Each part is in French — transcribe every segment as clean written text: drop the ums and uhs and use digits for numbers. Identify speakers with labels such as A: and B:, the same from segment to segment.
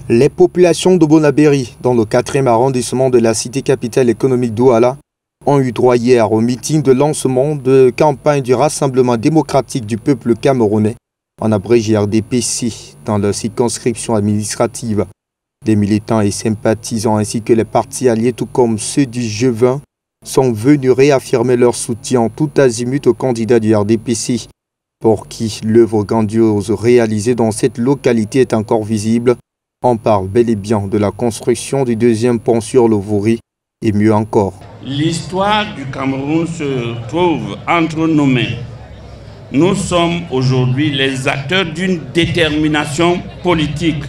A: Les populations de Bonabéry, dans le 4e arrondissement de la cité capitale économique Douala, ont eu droit hier au meeting de lancement de campagne du Rassemblement démocratique du peuple camerounais, en abrégé RDPC, dans leur circonscription administrative. Des militants et sympathisants ainsi que les partis alliés, tout comme ceux du G20, sont venus réaffirmer leur soutien tout azimut au candidat du RDPC, pour qui l'œuvre grandiose réalisée dans cette localité est encore visible. On parle bel et bien de la construction du deuxième pont sur le Vouri et mieux encore.
B: L'histoire du Cameroun se trouve entre nos mains. Nous sommes aujourd'hui les acteurs d'une détermination politique,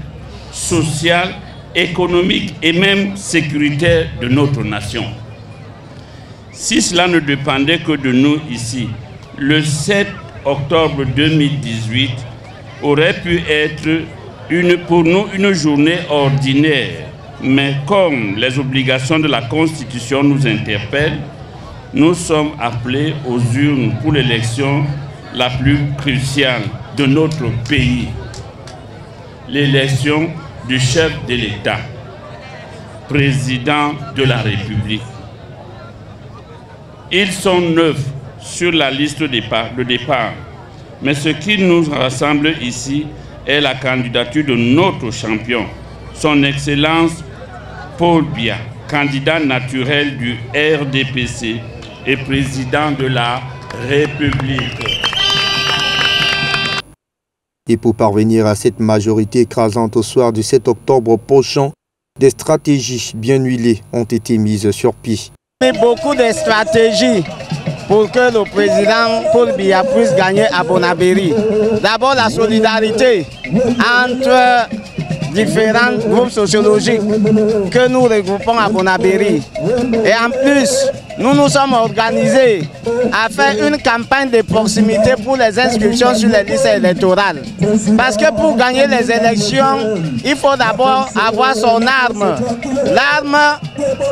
B: sociale, économique et même sécuritaire de notre nation. Si cela ne dépendait que de nous ici, le 7 octobre 2018 aurait pu être pour nous une journée ordinaire. Mais comme les obligations de la Constitution nous interpellent, nous sommes appelés aux urnes pour l'élection la plus cruciale de notre pays. L'élection du chef de l'État, président de la République. Ils sont 9 sur la liste de départ. Mais ce qui nous rassemble ici est la candidature de notre champion, son Excellence Paul Biya, candidat naturel du RDPC et président de la République.
A: Et pour parvenir à cette majorité écrasante au soir du 7 octobre prochain, des stratégies bien huilées ont été mises sur pied.
C: Beaucoup de stratégies pour que le président Paul Biya puisse gagner à Bonabéry. D'abord la solidarité entre différents groupes sociologiques que nous regroupons à Bonabéry. Et en plus, nous nous sommes organisés à faire une campagne de proximité pour les inscriptions sur les listes électorales. Parce que pour gagner les élections, il faut d'abord avoir son arme. L'arme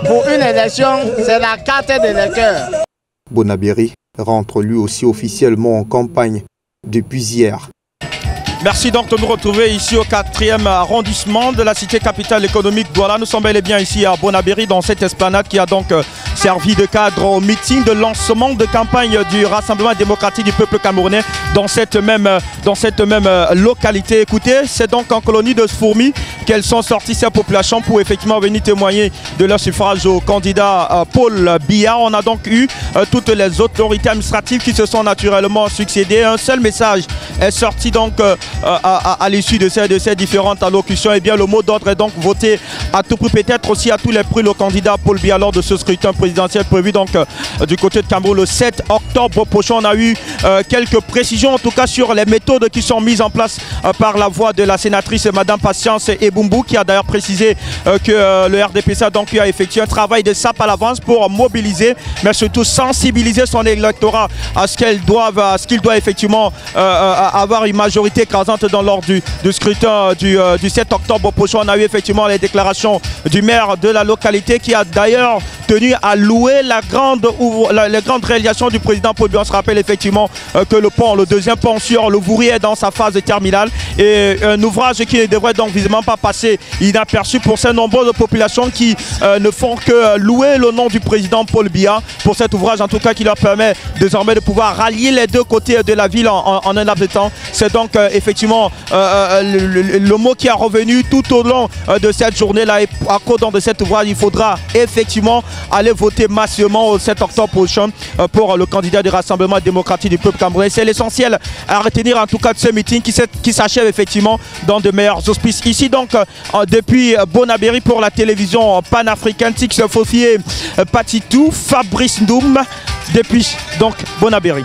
C: pour une élection, c'est la carte d'électeur.
A: Bonabéry rentre lui aussi officiellement en campagne depuis hier.
D: Merci donc de nous retrouver ici au 4e arrondissement de la cité capitale économique Douala. Nous sommes bel et bien ici à Bonabéry dans cette esplanade qui a donc servi de cadre au meeting de lancement de campagne du Rassemblement démocratique du peuple camerounais dans cette même localité. Écoutez, c'est donc en colonie de fourmis qu'elles sont sorties ces populations pour effectivement venir témoigner de leur suffrage au candidat Paul Biya. On a donc eu toutes les autorités administratives qui se sont naturellement succédées. Un seul message est sorti donc à l'issue de ces différentes allocutions. Et bien le mot d'ordre est donc voté à tout prix, peut-être aussi à tous les prix, le candidat Paul Biya lors de ce scrutin présidentiel prévu donc du côté de Cameroun le 7 octobre prochain. On a eu quelques précisions en tout cas sur les méthodes qui sont mises en place par la voix de la sénatrice Madame Patience Ebumbu, qui a d'ailleurs précisé que le RDPC a donc eu à effectuer un travail de sape à l'avance pour mobiliser mais surtout sensibiliser son électorat à ce qu'il doit effectivement avoir une majorité écrasante lors du scrutin du 7 octobre prochain. On a eu effectivement les déclarations du maire de la localité qui a d'ailleurs tenu à louer les grandes réalisations du président Paul Biya. On se rappelle effectivement que le deuxième pont sur le Vouri est dans sa phase terminale et un ouvrage qui ne devrait donc visiblement pas passer inaperçu pour ces nombreuses populations qui ne font que louer le nom du président Paul Biya pour cet ouvrage en tout cas qui leur permet désormais de pouvoir rallier les deux côtés de la ville en un laps de temps. C'est donc effectivement le mot qui est revenu tout au long de cette journée-là. Et à cause de cet ouvrage, il faudra effectivement aller voter massivement au 7 octobre prochain pour le candidat du Rassemblement démocratique du peuple camerounais. C'est l'essentiel à retenir en tout cas de ce meeting qui s'achève effectivement dans de meilleurs auspices. Ici donc depuis Bonabéry pour la télévision panafricaine, Tix Fofié Patitou, Fabrice Ndoum depuis donc Bonabéry.